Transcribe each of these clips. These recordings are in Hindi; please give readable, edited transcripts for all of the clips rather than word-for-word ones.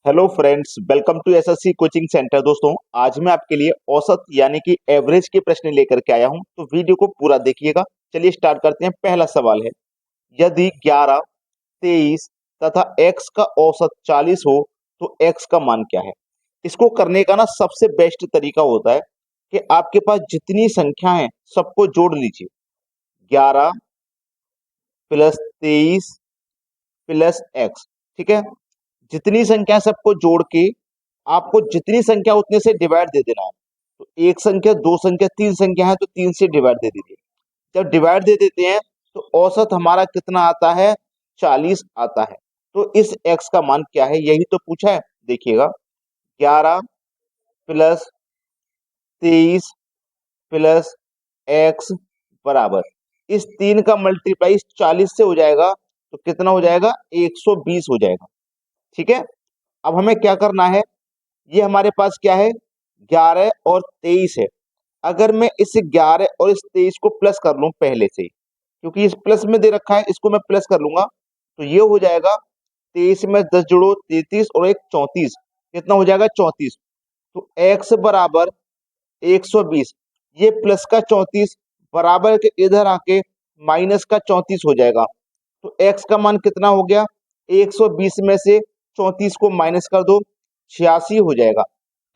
Hello friends, welcome to SSC coaching centre. दोस्तों, आज मैं आपके लिए औसत यानी कि एवरेज के प्रश्न लेकर के आया हूं, तो वीडियो को पूरा देखिएगा। चलिए स्टार्ट करते हैं। पहला सवाल है, यदि 11, 23 तथा x का औसत 40 हो तो x का मान क्या है। इसको करने का ना सबसे बेस्ट तरीका होता है कि आपके पास जितनी संख्या है सबको जोड़ लीजिए। 11 प्लस 23 प्लस x, ठीक है। जितनी संख्या सबको जोड़ के आपको जितनी संख्या उतने से डिवाइड दे देना है। तो एक संख्या, दो संख्या, तीन संख्या है तो तीन से डिवाइड दे दीजिए। जब डिवाइड दे देते हैं तो औसत हमारा कितना आता है, 40 आता है। तो इस x का मान क्या है, यही तो पूछा है। देखिएगा, 11 प्लस 23 प्लस x बराबर, इस तीन का मल्टीप्लाई 40 से हो जाएगा तो कितना हो जाएगा, 120 हो जाएगा। ठीक है। अब हमें क्या करना है, ये हमारे पास क्या है, 11 और 23 है। अगर मैं इस 11 और इस 23 को प्लस कर लूं पहले से, क्योंकि इस प्लस में दे रखा है, इसको मैं प्लस कर लूंगा तो ये हो जाएगा 23 में 10 जोड़ो 33 और एक 34, कितना हो जाएगा, 34। तो x बराबर 120, ये प्लस का 34 बराबर के इधर आके माइनस का 34 हो जाएगा। तो x का मान कितना हो गया, 120 में से 34 को माइनस कर दो, 86 हो जाएगा।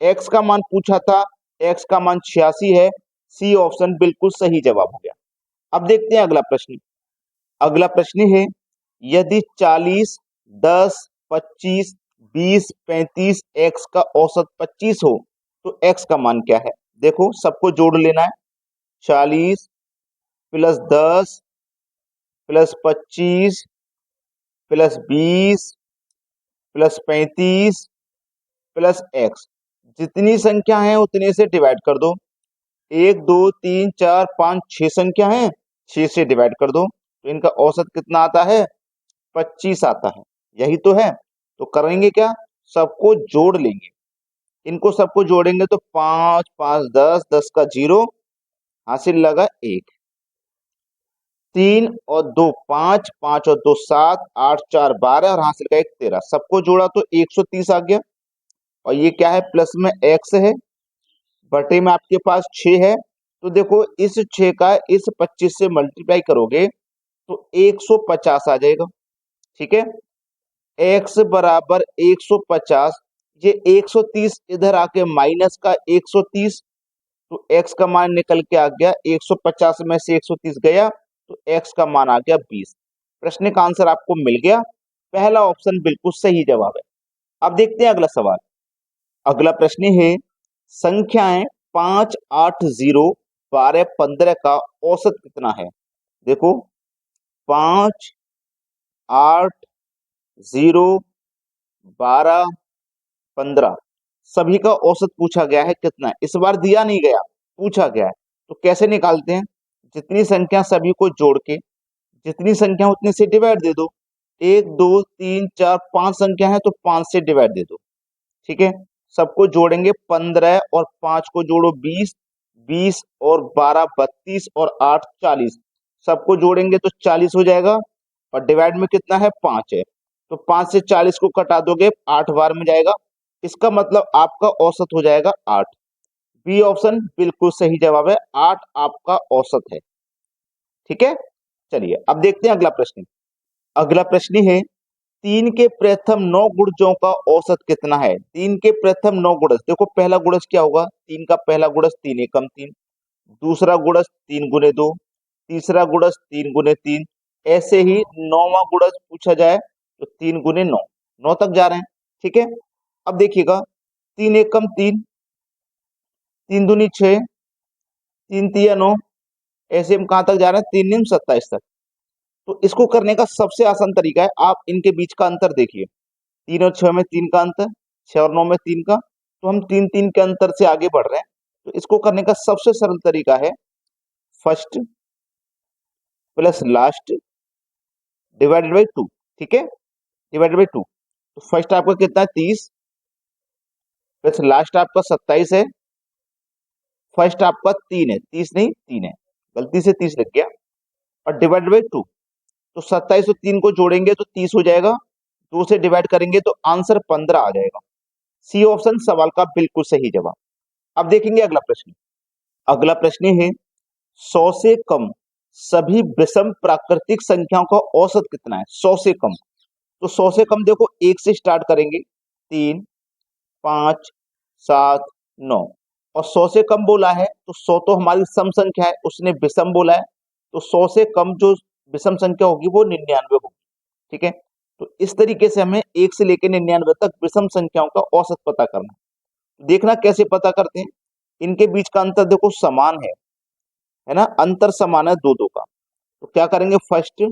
x का मान पूछा था, x का मान 86 है। सी ऑप्शन बिल्कुल सही जवाब हो गया। अब देखते हैं अगला प्रश्न। अगला प्रश्न है, यदि 40, 10, 25, 20, 35 x का औसत 25 हो तो x का मान क्या है। देखो, सबको जोड़ लेना है। 40 plus 10 plus 25 plus 20 plus 35 plus x, जितनी संख्या है उतने से डिवाइड कर दो। एक, दो, तीन, चार, पांच, छह संख्या है, छह से डिवाइड कर दो तो इनका औसत कितना आता है, 25 आता है। यही तो है। तो करेंगे क्या, सबको जोड़ लेंगे। इनको सबको जोड़ेंगे तो 5 5 10, 10 का 0, हासिल लगा 1। 3 और 2 5, 5 और 2 7, 8 4 12 और हासिल का 1 13। सबको जोड़ा तो 130 आ गया। और ये क्या है, प्लस में x है, बटे में आपके पास 6 है। तो देखो, इस 6 का इस 25 से मल्टीप्लाई करोगे तो 150 आ जाएगा। ठीक है। x बराबर 150, ये 130 इधर आके माइनस का 130, तो x का मान निकल के आ गया, 150 में से 130 गया तो x का मान आ गया 20। प्रश्न का आंसर आपको मिल गया। पहला ऑप्शन बिल्कुल सही जवाब है। अब देखते हैं अगला सवाल। अगला प्रश्न है, संख्याएं 5, 8, 0, 12, 15 का औसत कितना है। देखो, 5, 8, 0, 12, 15 सभी का औसत पूछा गया है कितना है। इस बार दिया नहीं गया, पूछा गया है। तो कैसे निकालते हैं, जितनी संख्या सभी को जोड़ के जितनी संख्या उतने से डिवाइड दे दो। एक, दो, तीन, चार, पांच संख्या है तो पांच से डिवाइड दे दो। ठीक है। सबको जोड़ेंगे, 15 और 5 को जोड़ो 20, 20 और 12 32 और 8 40। सबको जोड़ेंगे तो 40 हो जाएगा। और डिवाइड में कितना है, 5 है। तो 5 से 40 को कटा दोगे, 8 बार में जाएगा। इसका मतलब आपका औसत हो जाएगा 8। बी ऑप्शन बिल्कुल सही जवाब है, 8 आपका औसत है। ठीक है। चलिए अब देखते हैं अगला प्रश्न। अगला प्रश्न है, तीन के प्रथम 9 गुणजों का औसत कितना है। तीन के प्रथम 9 गुणज, देखो पहला गुणज क्या होगा, तीन का पहला गुणज 3 एकम 3, दूसरा गुणज 3 गुने 2, तीसरा गुणज 3 गुने 3। ऐसे ही नौवां गुणज पूछा जाए तो 3 गुने 9, 9 तक जा रहे हैं। ठीक है। अब देखिएगा, 3 एकम 3, 3 दूनी 6, 3 तिया 9, ऐसे हम कहाँ तक जा रहे हैं, 3 निम 27 तक। तो इसको करने का सबसे आसान तरीका है, आप इनके बीच का अंतर देखिए। 3 और 6 में 3 का अंतर, 6 और 9 में 3 का, तो हम 3 3 के अंतर से आगे बढ़ रहे हैं। तो इसको करने का सबसे सरल तरीका है, first plus last divided by 2। ठीक है, डिवाइडेड बाई 2। तो फर्स्ट आपका कितना है, 30, प्लस लास्ट आपका 27 है। फर्स्ट आपका 3 है, 30 नहीं 3 है, गलती से 30 लग गया। और डिवाइडेड बाई 2, तो 27 और 3 को जोड़ेंगे तो 30 हो जाएगा। 2 से डिवाइड करेंगे तो आंसर 15 आ जाएगा। सी ऑप्शन सवाल का बिल्कुल सही जवाब। अब देखेंगे अगला प्रश्न। अगला प्रश्न है 100 से कम सभी विषम प्राकृतिक संख्याओं का औसत कितना है? 100 से कम। तो 100 से कम देखो 1 से स्टार्ट करेंगे, 3, 5, 7, 9 और 100 से कम बोला है तो 100 तो हमारी सम संख्या है, उसने विषम बोला है, तो 100 से कम जो विषम संख्या होगी वो 99 होगी। ठीक है, तो इस तरीके से हमें 1 से लेकर 99 तक विषम संख्याओं का औसत पता करना है। देखना कैसे पता करते हैं, इनके बीच का अंतर देखो समान है ना, अंतर समान है 2 का। तो क्या करेंगे, first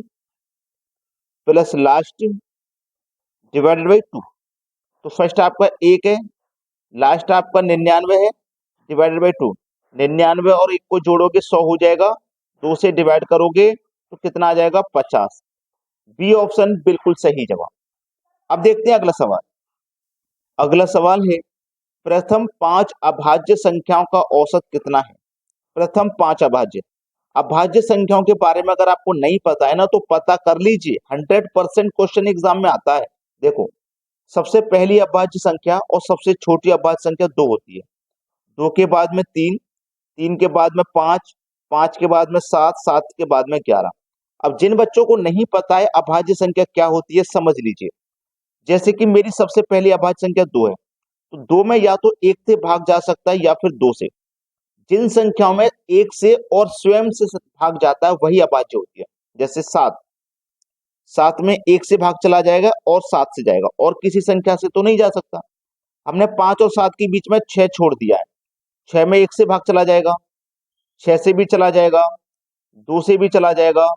plus last divided by 2। तो फर्स्ट आपका 1 है, लास्ट आपका 99 है, डिवाइडेड बाई 2। 99 और 1 को जोड़ोगे 100 हो जाएगा, 2 से डिवाइड करोगे तो कितना आ जाएगा, 50। बी ऑप्शन बिल्कुल सही जवाब। अब देखते हैं अगला सवाल। अगला सवाल है प्रथम 5 अभाज्य संख्याओं का औसत कितना है? प्रथम 5 अभाज्य अभाज्य संख्याओं के बारे में अगर आपको नहीं पता है ना तो पता कर लीजिए, 100% क्वेश्चन एग्जाम में आता है। देखो, सबसे पहली अभाज्य संख्या और सबसे छोटी अभाज्य संख्या 2 होती है। 2 के बाद में 3, 3 के बाद में 5, 5 के बाद में 7, 7 के बाद में 11। अब जिन बच्चों को नहीं पता है अभाज्य संख्या क्या होती है समझ लीजिए। जैसे कि मेरी सबसे पहली अभाज्य संख्या 2 है, तो 2 में या तो 1 से भाग जा सकता है या फिर 2 से। जिन संख्याओं में 1 से और स्वयं से भाग जाता है वही अभाज्य होती है। जैसे 7, 7 में 1 से भाग चला जाएगा और 7 से जाएगा, और किसी संख्या से तो नहीं जा सकता। हमने 5 और 7 के बीच में 6 छोड़ दिया है, 6 में 1 से भाग चला जाएगा, 6 से भी चला जाएगा, 2 से भी चला जाएगा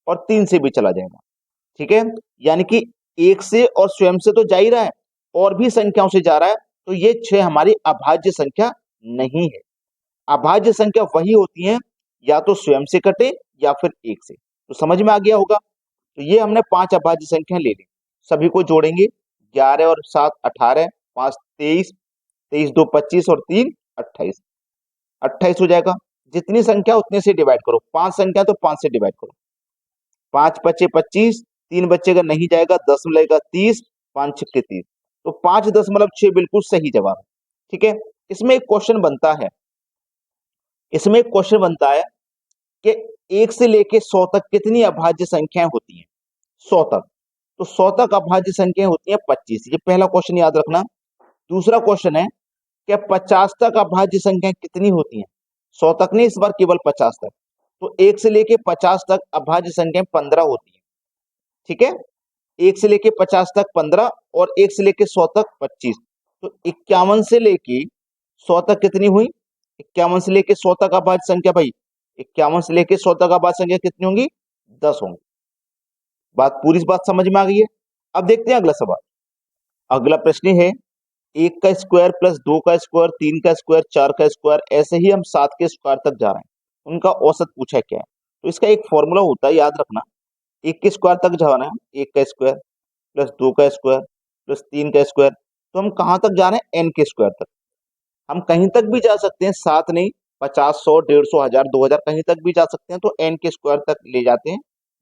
और 3 से भी चला जाएगा। ठीक है, यानी कि 1 से और स्वयं से तो जा ही रहा है और भी संख्याओं से जा रहा है, तो ये 6 हमारी अभाज्य संख्या नहीं है। अभाज्य संख्या वही होती है या तो स्वयं से कटे या फिर 1 से। तो समझ में आ गया होगा। तो ये हमने 5 अभाज्य संख्या ले ली, सभी को जोड़ेंगे, 11 और 7 18, 5 23, 23 2 25 और 3 28, 28 हो जाएगा। जितनी संख्या उतने से डिवाइड करो, 5 संख्या तो 5 से डिवाइड करो, 5 बचे 25, 3 बचेगा नहीं जाएगा, 10 मिलेगा 30, 5 छक्के 30, तो 5.6 बिल्कुल सही जवाब है। ठीक है, इसमें एक क्वेश्चन बनता है, इसमें एक क्वेश्चन बनता है कि 1 से लेके 100 तक कितनी अभाज्य संख्याएं होती हैं? 100 तक, तो 100 तक अभाज्य संख्याएं होती हैं 25, ये पहला क्वेश्चन याद रखना। दूसरा क्वेश्चन है कि 50 तक अभाज्य संख्याएं कितनी होती हैं? 100 तक नहीं, इस बार केवल 50 तक। तो 1 से लेके 50 तक अभाज्य संख्याएं 15 होती हैं। ठीक है, 1 से लेके 50 तक 15 और 1 से लेके 100 तक 25, तो 51 से लेके 100 तक कितनी हुई? 51 से लेके 100 तक अभाज्य संख्या भाई, 51 से लेके 100 तक अभाज्य संख्या कितनी होंगी? 10 होंगी। बात पूरी बात समझ में आ गई है। अब देखते हैं अगला सवाल। अगला प्रश्न है 1 का स्क्वायर प्लस 2 का स्क्वायर, 3 का स्क्वायर, 4 का स्क्वायर, ऐसे ही हम 7 के स्क्वायर तक जा रहे हैं, उनका औसत पूछा क्या है? तो इसका एक फॉर्मूला होता है, याद रखना। 1 के स्क्वायर तक जा रहे हैं, 1 का स्क्वायर प्लस 2 का स्क्वायर प्लस 3 का स्क्वायर, तो हम कहां तक जा रहे हैं? n के स्क्वायर तक। हम कहीं तक भी जा सकते हैं, 7 नहीं, 50, 100, 150, 1000, 2000 कहीं तक भी जा सकते हैं, तो n के स्क्वायर तक ले जाते हैं।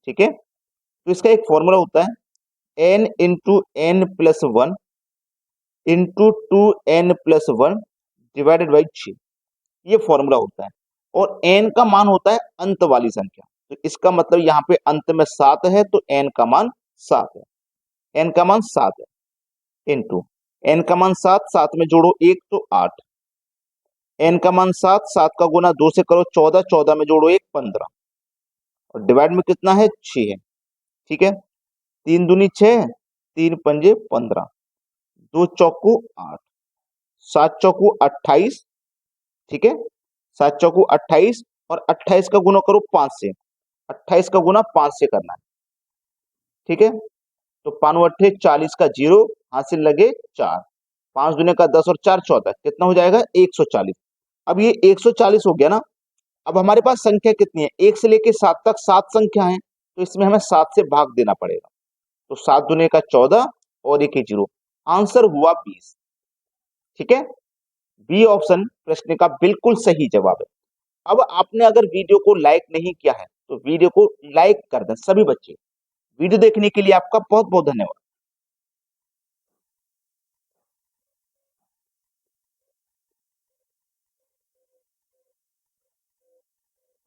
ठीक है, तो इसका एक फॉर्मूला होता है n into n plus 1 into 2n+1 divided by 6, ये फॉर्मूला होता है। और n का मान होता है अंत वाली संख्या, तो इसका मतलब यहाँ पे अंत में 7 है तो n का मान 7 है, n का मान 7 है, इंटू n का मान 7, 7 में जोड़ो 1 तो 8, n का मान 7, 7 का गुना 2 से करो 14, 14 में जोड़ो 1 15, और डिवाइड में कितना है? 6 है। ठीक है, 3 दूनी 6, 3 पंजे 15, 2 चौकू 8, 7 चौकू 28। ठीक है, 7 चौकू 28 और 28 का गुना करो 5 से, 28 का गुना 5 से करना है। ठीक है, तो 5 अट्ठे 40 का 0, हासिल लगे 4, 5 दूने का 10 और 4 14, कितना हो जाएगा? 140। अब ये 140 हो गया ना। अब हमारे पास संख्या कितनी है? 1 से लेके 7 तक 7 संख्या है, तो इसमें हमें 7 से भाग देना पड़ेगा, तो 7 दूने का 14 और 1 0, आंसर हुआ 20। ठीक है, बी ऑप्शन प्रश्न का बिल्कुल सही जवाब है। अब आपने अगर वीडियो को लाइक नहीं किया है तो वीडियो को लाइक कर दें सभी बच्चे। वीडियो देखने के लिए आपका बहुत बहुत धन्यवाद।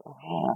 हाँ,